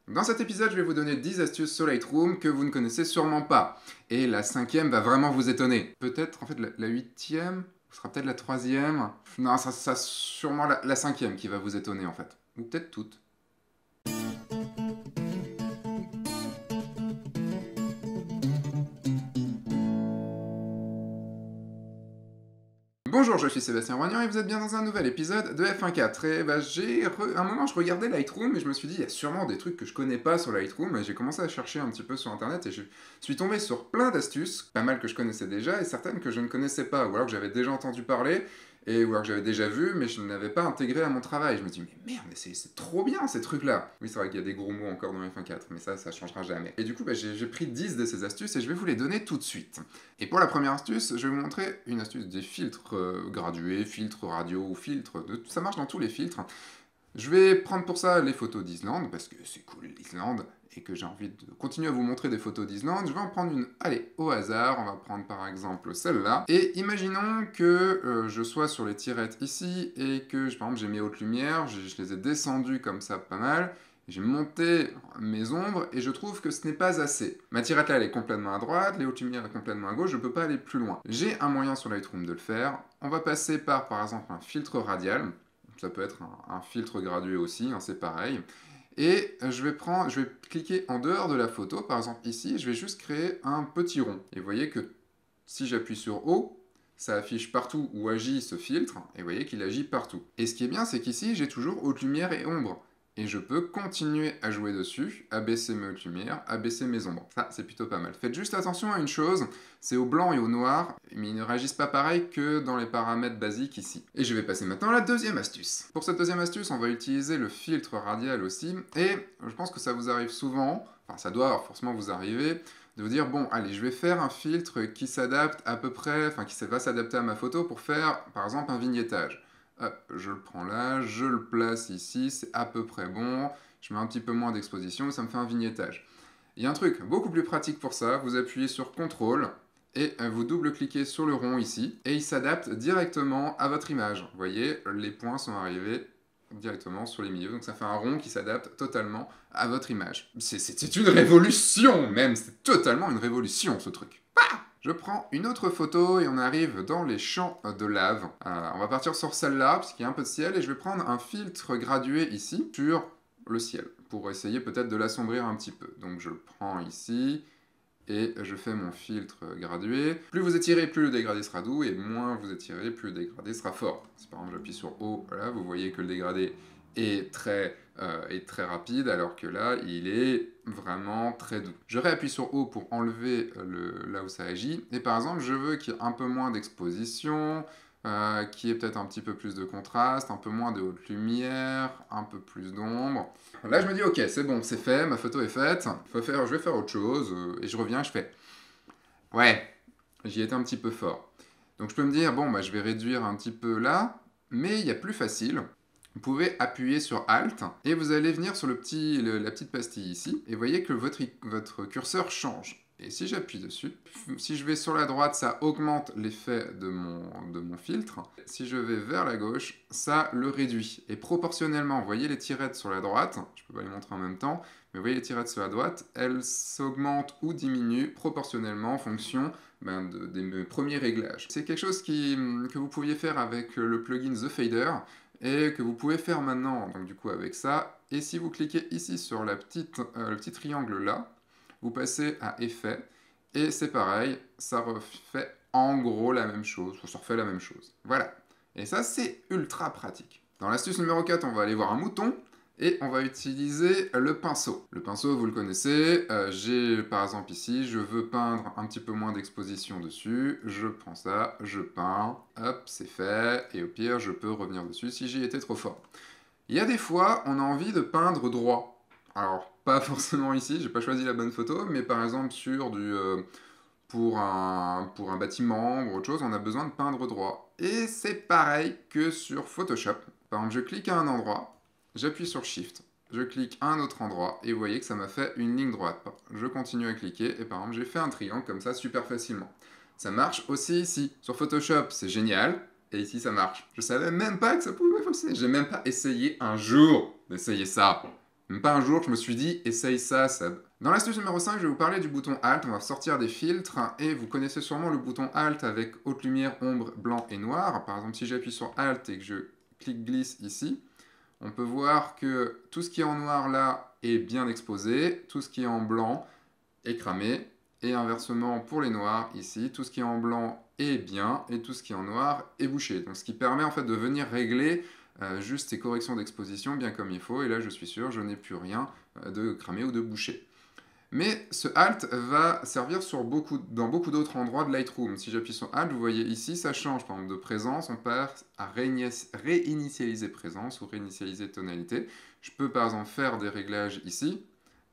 Dans cet épisode, je vais vous donner 10 astuces sur Lightroom que vous ne connaissez sûrement pas. Et la cinquième va vraiment vous étonner. Peut-être, en fait, la huitième, ce sera peut-être la troisième. Non, ça sera sûrement la cinquième qui va vous étonner, en fait. Ou peut-être toutes. Bonjour, je suis Sébastien Roignan et vous êtes bien dans un nouvel épisode de F1.4. Et à un moment, je regardais Lightroom et je me suis dit, il y a sûrement des trucs que je connais pas sur Lightroom. Et j'ai commencé à chercher un petit peu sur internet et je suis tombé sur plein d'astuces, pas mal que je connaissais déjà et certaines que je ne connaissais pas, ou alors que j'avais déjà entendu parler, ou alors que j'avais déjà vu, mais je ne l'avais pas intégré à mon travail. Je me dis, mais merde, mais c'est trop bien ces trucs-là. Oui, c'est vrai qu'il y a des gros mots encore dans F1.4, mais ça changera jamais. Et du coup, j'ai pris 10 de ces astuces et je vais vous les donner tout de suite. Et pour la première astuce, je vais vous montrer une astuce des filtres gradués, filtres radio ou filtres, ça marche dans tous les filtres. Je vais prendre pour ça les photos d'Islande, parce que c'est cool l'Islande, et que j'ai envie de continuer à vous montrer des photos d'Islande. Je vais en prendre une, allez, au hasard, on va prendre par exemple celle-là. Et imaginons que je sois sur les tirettes ici, et que par exemple j'ai mes hautes lumières, je les ai descendues comme ça pas mal, j'ai monté mes ombres et je trouve que ce n'est pas assez. Ma tirette là elle est complètement à droite, les hautes lumières complètement à gauche, je ne peux pas aller plus loin. J'ai un moyen sur Lightroom de le faire. On va passer par exemple un filtre radial. Ça peut être un filtre gradué aussi, hein, c'est pareil. Et je vais cliquer en dehors de la photo, par exemple ici, je vais juste créer un petit rond. Et vous voyez que si j'appuie sur O, ça affiche partout où agit ce filtre, et vous voyez qu'il agit partout. Et ce qui est bien, c'est qu'ici, j'ai toujours haute lumière et ombre. Et je peux continuer à jouer dessus, abaisser mes hautes lumières, abaisser mes ombres. Ça, c'est plutôt pas mal. Faites juste attention à une chose, c'est au blanc et au noir, mais ils ne réagissent pas pareil que dans les paramètres basiques ici. Et je vais passer maintenant à la deuxième astuce. Pour cette deuxième astuce, on va utiliser le filtre radial aussi, et je pense que ça vous arrive souvent, enfin ça doit forcément vous arriver, de vous dire, bon, allez, je vais faire un filtre qui s'adapte à peu près, enfin qui va s'adapter à ma photo pour faire, par exemple, un vignettage. Hop, je le prends là, je le place ici, c'est à peu près bon. Je mets un petit peu moins d'exposition et ça me fait un vignettage. Il y a un truc beaucoup plus pratique pour ça, vous appuyez sur CTRL et vous double-cliquez sur le rond ici et il s'adapte directement à votre image. Vous voyez, les points sont arrivés directement sur les milieux, donc ça fait un rond qui s'adapte totalement à votre image. C'est une révolution même, c'est totalement une révolution ce truc. Je prends une autre photo et on arrive dans les champs de lave. On va partir sur celle-là, parce qu'il y a un peu de ciel, et je vais prendre un filtre gradué ici, sur le ciel, pour essayer peut-être de l'assombrir un petit peu. Donc je le prends ici, et je fais mon filtre gradué. Plus vous étirez, plus le dégradé sera doux, et moins vous étirez, plus le dégradé sera fort. Si par exemple j'appuie sur O, voilà, vous voyez que le dégradé est très rapide, alors que là, il est vraiment très doux. Je réappuie sur O pour enlever là où ça agit, et par exemple, je veux qu'il y ait un peu moins d'exposition, qu'il y ait peut-être un petit peu plus de contraste, un peu moins de haute lumière, un peu plus d'ombre. Là, je me dis, ok, c'est bon, c'est fait, ma photo est faite, je vais faire autre chose, et je reviens, je fais, ouais, j'y étais un petit peu fort. Donc je peux me dire, bon, bah, je vais réduire un petit peu là, mais il y a plus facile. Vous pouvez appuyer sur Alt et vous allez venir sur la petite pastille ici et vous voyez que votre curseur change. Et si j'appuie dessus, si je vais sur la droite, ça augmente l'effet de mon filtre. Si je vais vers la gauche, ça le réduit. Et proportionnellement, vous voyez les tirettes sur la droite, je peux pas les montrer en même temps, mais vous voyez les tirettes sur la droite, elles s'augmentent ou diminuent proportionnellement en fonction des premiers réglages. C'est quelque chose que vous pouviez faire avec le plugin The Fader, et que vous pouvez faire maintenant, donc du coup avec ça, et si vous cliquez ici sur le petit triangle là, vous passez à Effet, et c'est pareil, ça refait en gros la même chose, ça refait la même chose. Voilà. Et ça, c'est ultra pratique. Dans l'astuce numéro 4, on va aller voir un mouton, et on va utiliser le pinceau. Le pinceau, vous le connaissez, j'ai par exemple ici, je veux peindre un petit peu moins d'exposition dessus, je prends ça, je peins, hop, c'est fait, et au pire, je peux revenir dessus si j'y étais trop fort. Il y a des fois, on a envie de peindre droit. Alors, pas forcément ici, j'ai pas choisi la bonne photo, mais par exemple sur pour un bâtiment ou autre chose, on a besoin de peindre droit. Et c'est pareil que sur Photoshop. Par exemple, je clique à un endroit, j'appuie sur Shift, je clique à un autre endroit, et vous voyez que ça m'a fait une ligne droite. Je continue à cliquer, et par exemple, j'ai fait un triangle comme ça super facilement. Ça marche aussi ici. Sur Photoshop, c'est génial, et ici, ça marche. Je savais même pas que ça pouvait fonctionner. J'ai même pas essayé un jour d'essayer ça. Même pas un jour, je me suis dit, essaye ça, Seb. Dans l'astuce numéro 5, je vais vous parler du bouton Alt. On va sortir des filtres et vous connaissez sûrement le bouton Alt avec haute lumière, ombre, blanc et noir. Par exemple, si j'appuie sur Alt et que je clique glisse ici, on peut voir que tout ce qui est en noir là est bien exposé, tout ce qui est en blanc est cramé, et inversement pour les noirs ici, tout ce qui est en blanc est bien, et tout ce qui est en noir est bouché. Donc ce qui permet en fait de venir régler juste ces corrections d'exposition bien comme il faut, et là je suis sûr, je n'ai plus rien de cramé ou de bouché. Mais ce Alt va servir dans beaucoup d'autres endroits de Lightroom. Si j'appuie sur Alt, vous voyez ici, ça change. Par exemple, de présence, on passe à réinitialiser présence ou réinitialiser tonalité. Je peux par exemple faire des réglages ici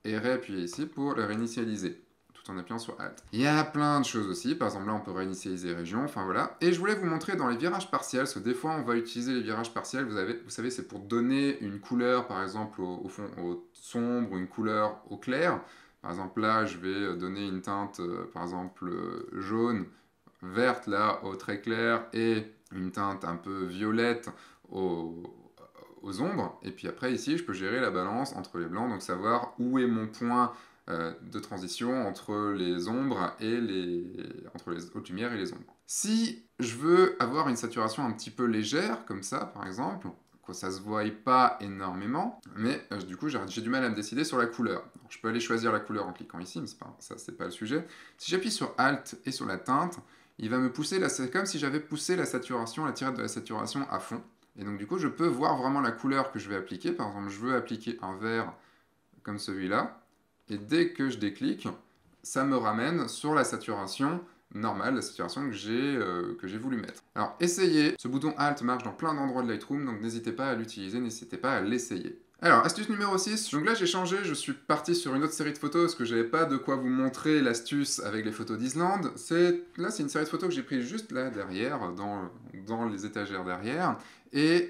et réappuyer ici pour le réinitialiser, tout en appuyant sur Alt. Il y a plein de choses aussi. Par exemple, là, on peut réinitialiser région, enfin voilà. Et je voulais vous montrer dans les virages partiels, parce que des fois, on va utiliser les virages partiels. Vous savez, c'est pour donner une couleur, par exemple, au fond, au sombre, ou une couleur au clair. Par exemple, là, je vais donner une teinte, par exemple, jaune, verte, là, au très clair, et une teinte un peu violette aux ombres. Et puis après, ici, je peux gérer la balance entre les blancs, donc savoir où est mon point de transition entre les ombres et entre les hautes lumières et les ombres. Si je veux avoir une saturation un petit peu légère, comme ça, par exemple, ça se voit pas énormément, mais du coup j'ai du mal à me décider sur la couleur. Alors, je peux aller choisir la couleur en cliquant ici, mais ça c'est pas le sujet. Si j'appuie sur Alt et sur la teinte, il va me pousser, c'est comme si j'avais poussé la saturation, la tirette de la saturation à fond. Et donc du coup je peux voir vraiment la couleur que je vais appliquer. Par exemple, je veux appliquer un vert comme celui-là, et dès que je déclique, ça me ramène sur la saturation normale, la saturation que j'ai voulu mettre. Alors essayez, ce bouton Alt marche dans plein d'endroits de Lightroom, donc n'hésitez pas à l'utiliser, n'hésitez pas à l'essayer. Alors, astuce numéro 6, donc là j'ai changé, je suis parti sur une autre série de photos parce que j'avais pas de quoi vous montrer l'astuce avec les photos d'Islande. Là c'est une série de photos que j'ai prise juste là derrière, dans les étagères derrière, et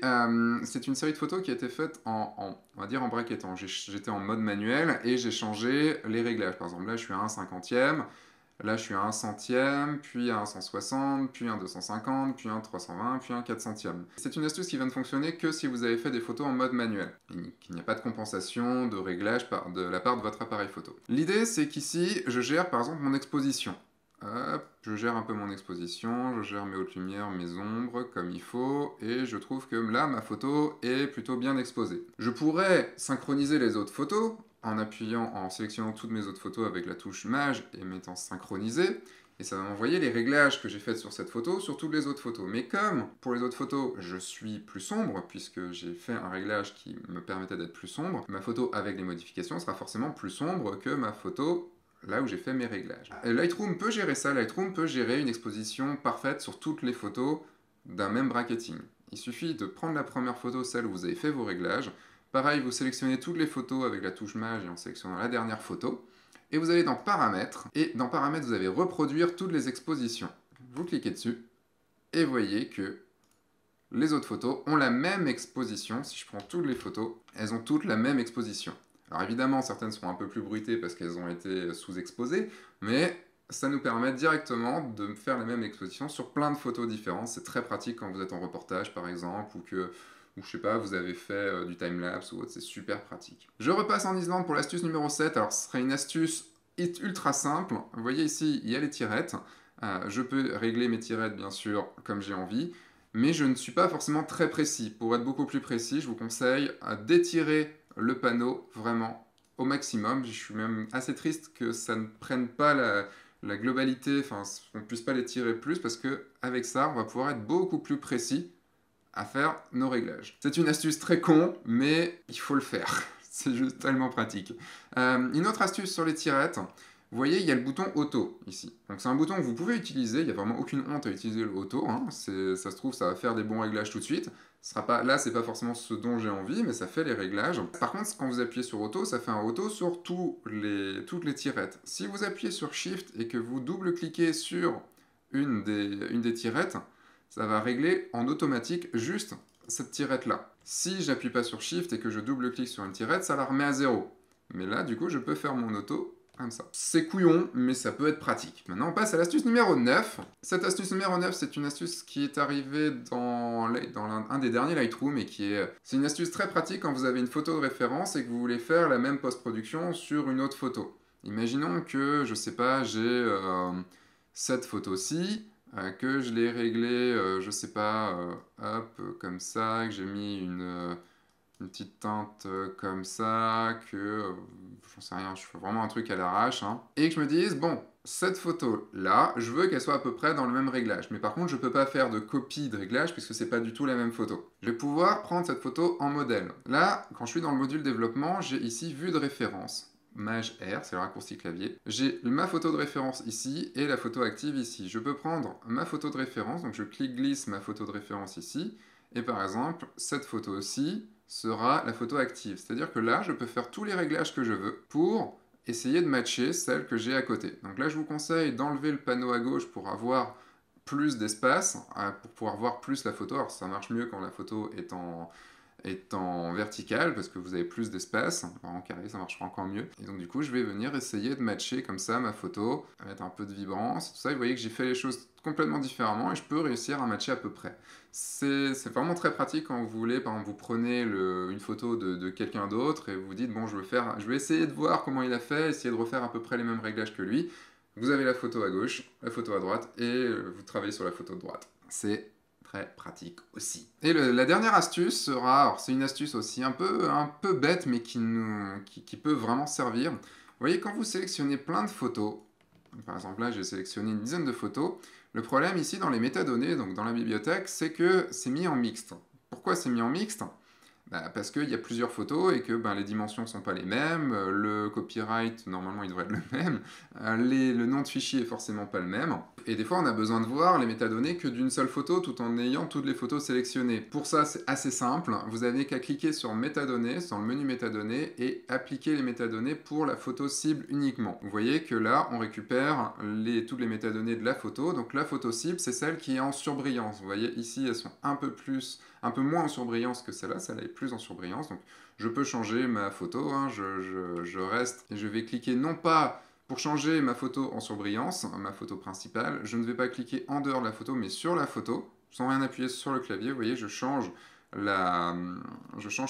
c'est une série de photos qui a été faite on va dire en braquettant. J'étais en mode manuel et j'ai changé les réglages. Par exemple là je suis à 1/50e, là, je suis à 1/100e, puis à 1/160, puis à 1/250, puis à 1/320, puis à 1/400e. C'est une astuce qui va ne fonctionner que si vous avez fait des photos en mode manuel, et qu'il n'y a pas de compensation, de réglage de la part de votre appareil photo. L'idée, c'est qu'ici, je gère par exemple mon exposition. Hop, je gère un peu mon exposition, je gère mes hautes lumières, mes ombres comme il faut, et je trouve que là, ma photo est plutôt bien exposée. Je pourrais synchroniser les autres photos, en sélectionnant toutes mes autres photos avec la touche Maj et mettant synchroniser, et ça va m'envoyer les réglages que j'ai faits sur cette photo sur toutes les autres photos. Mais comme pour les autres photos, je suis plus sombre, puisque j'ai fait un réglage qui me permettait d'être plus sombre, ma photo avec les modifications sera forcément plus sombre que ma photo là où j'ai fait mes réglages. Et Lightroom peut gérer ça, Lightroom peut gérer une exposition parfaite sur toutes les photos d'un même bracketing. Il suffit de prendre la première photo, celle où vous avez fait vos réglages. Pareil, vous sélectionnez toutes les photos avec la touche Maj et en sélectionnant la dernière photo. Et vous allez dans Paramètres. Et dans Paramètres, vous avez Reproduire toutes les expositions. Vous cliquez dessus et voyez que les autres photos ont la même exposition. Si je prends toutes les photos, elles ont toutes la même exposition. Alors évidemment, certaines seront un peu plus bruitées parce qu'elles ont été sous-exposées, mais ça nous permet directement de faire la même exposition sur plein de photos différentes. C'est très pratique quand vous êtes en reportage, par exemple, ou je sais pas, vous avez fait du timelapse ou autre, c'est super pratique. Je repasse en Islande pour l'astuce numéro 7. Alors ce serait une astuce ultra simple. Vous voyez ici, il y a les tirettes. Je peux régler mes tirettes, bien sûr, comme j'ai envie, mais je ne suis pas forcément très précis. Pour être beaucoup plus précis, je vous conseille d'étirer le panneau vraiment au maximum. Je suis même assez triste que ça ne prenne pas la globalité, enfin on ne puisse pas les tirer plus, parce que avec ça, on va pouvoir être beaucoup plus précis à faire nos réglages. C'est une astuce très con, mais il faut le faire. C'est juste tellement pratique. Une autre astuce sur les tirettes, vous voyez, il y a le bouton auto ici. Donc c'est un bouton que vous pouvez utiliser, il n'y a vraiment aucune honte à utiliser le auto. Hein. Ça se trouve, ça va faire des bons réglages tout de suite. Là, c'est pas forcément ce dont j'ai envie, mais ça fait les réglages. Par contre, quand vous appuyez sur auto, ça fait un auto sur toutes les tirettes. Si vous appuyez sur Shift et que vous double-cliquez sur une des tirettes, ça va régler en automatique juste cette tirette-là. Si j'appuie pas sur Shift et que je double-clique sur une tirette, ça la remet à 0. Mais là, du coup, je peux faire mon auto comme ça. C'est couillon, mais ça peut être pratique. Maintenant, on passe à l'astuce numéro 9. Cette astuce numéro 9, c'est une astuce qui est arrivée dans un des derniers Lightroom et c'est une astuce très pratique quand vous avez une photo de référence et que vous voulez faire la même post-production sur une autre photo. Imaginons que, je sais pas, j'ai cette photo-ci, que je l'ai réglée, je sais pas, comme ça, que j'ai mis une petite teinte comme ça, j'en sais rien, je fais vraiment un truc à l'arrache, hein, et que je me dise, bon, cette photo-là, je veux qu'elle soit à peu près dans le même réglage, mais par contre, je peux pas faire de copie de réglage puisque c'est pas du tout la même photo. Je vais pouvoir prendre cette photo en modèle. Là, quand je suis dans le module développement, j'ai ici vue de référence. Maj R, c'est le raccourci clavier. J'ai ma photo de référence ici et la photo active ici. Je peux prendre ma photo de référence, donc je clique-glisse ma photo de référence ici, et par exemple, cette photo-ci sera la photo active. C'est-à-dire que là, je peux faire tous les réglages que je veux pour essayer de matcher celle que j'ai à côté. Donc là, je vous conseille d'enlever le panneau à gauche pour avoir plus d'espace, pour pouvoir voir plus la photo. Alors ça marche mieux quand la photo est en vertical parce que vous avez plus d'espace. En carré, ça marchera encore mieux. Et donc du coup, je vais venir essayer de matcher comme ça ma photo, mettre un peu de vibrance, tout ça. Et vous voyez que j'ai fait les choses complètement différemment et je peux réussir à matcher à peu près. C'est vraiment très pratique quand vous voulez, par exemple, vous prenez une photo de quelqu'un d'autre et vous vous dites, bon, je vais essayer de voir comment il a fait, essayer de refaire à peu près les mêmes réglages que lui. Vous avez la photo à gauche, la photo à droite et vous travaillez sur la photo de droite. C'est très pratique aussi. Et la dernière astuce sera, alors c'est une astuce aussi un peu bête mais qui peut vraiment servir. Vous voyez, quand vous sélectionnez plein de photos, par exemple là j'ai sélectionné une dizaine de photos, le problème ici dans les métadonnées, donc dans la bibliothèque, c'est que c'est mis en mixte. Pourquoi c'est mis en mixte ? Parce qu'il y a plusieurs photos et que les dimensions ne sont pas les mêmes, le copyright, normalement, il devrait être le même, le nom de fichier est forcément pas le même, et des fois, on a besoin de voir les métadonnées que d'une seule photo tout en ayant toutes les photos sélectionnées. Pour ça, c'est assez simple, vous n'avez qu'à cliquer sur métadonnées, dans le menu métadonnées, et appliquer les métadonnées pour la photo cible uniquement. Vous voyez que là, on récupère toutes les métadonnées de la photo, donc la photo cible, c'est celle qui est en surbrillance. Vous voyez, ici, elles sont un peu moins en surbrillance que celle-là est plus en surbrillance, donc je peux changer ma photo, hein, je reste et je vais cliquer non pas pour changer ma photo en surbrillance, ma photo principale, je ne vais pas cliquer en dehors de la photo mais sur la photo, sans rien appuyer sur le clavier, vous voyez, je change la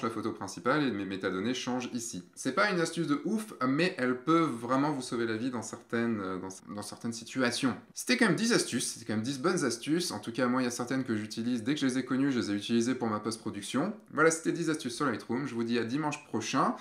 photo principale et mes métadonnées changent ici. C'est pas une astuce de ouf, mais elle peut vraiment vous sauver la vie dans certaines situations. C'était quand même 10 astuces, c'était quand même 10 bonnes astuces. En tout cas, moi, il y a certaines que j'utilise. Dès que je les ai connues, je les ai utilisées pour ma post-production. Voilà, c'était 10 astuces sur Lightroom. Je vous dis à dimanche prochain.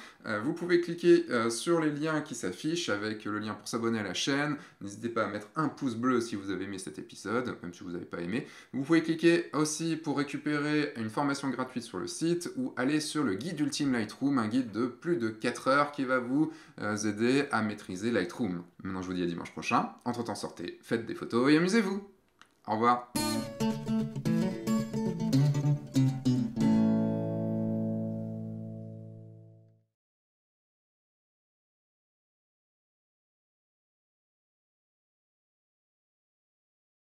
Vous pouvez cliquer sur les liens qui s'affichent avec le lien pour s'abonner à la chaîne. N'hésitez pas à mettre un pouce bleu si vous avez aimé cet épisode, même si vous n'avez pas aimé. Vous pouvez cliquer aussi pour récupérer une formation gratuite sur le site ou aller sur le guide Ultime Lightroom, un guide de plus de 4 heures qui va vous aider à maîtriser Lightroom. Maintenant, je vous dis à dimanche prochain. Entre-temps, sortez, faites des photos et amusez-vous. Au revoir.